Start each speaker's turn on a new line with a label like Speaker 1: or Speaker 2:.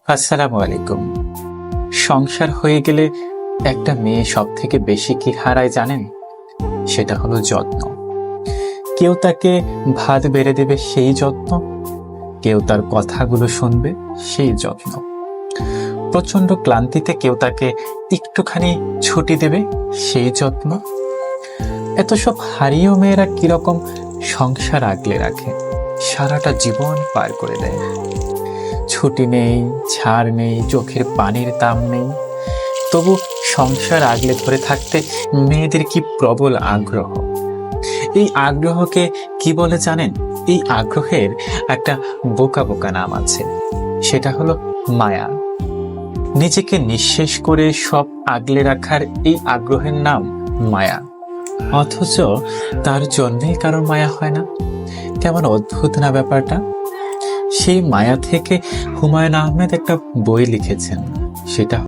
Speaker 1: আসসালামু আলাইকুম। সংসার হয়ে গেলে একটা মেয়ে সব থেকে বেশি কি হারায় জানেন? সেটা হলো যত্ন। কেউ তাকে ভাত বেড়ে দেবে, সেই যত্ন। কেউ তার কথাগুলো শুনবে, সেই যত্ন। প্রচন্ড ক্লান্তিতে কেউ তাকে একটুখানি ছুটি দেবে, সেই যত্ন। এত সব হারিয়েও মেয়েরা কিরকম সংসার আগলে রাখে, সারাটা জীবন পার করে দেয়। ছুটি নেই, ছাড় নেই, চোখের পানির দাম নেই, তবু সংসার আগলে ধরে থাকতে মেয়েদের কি প্রবল আগ্রহ। এই আগ্রহকে কি বলে জানেন? এই আগ্রহের একটা বোকা বোকা নাম আছে, সেটা হলো মায়া। নিজেকে নিঃশেষ করে সব আগলে রাখার এই আগ্রহের নাম মায়া। অথচ তার জন্যেই কারোর মায়া হয় না। কেমন অদ্ভুত না ব্যাপারটা। সেই মায়া থেকে হুমায়ুন আহমেদ একটা বই লিখেছেন, সেটা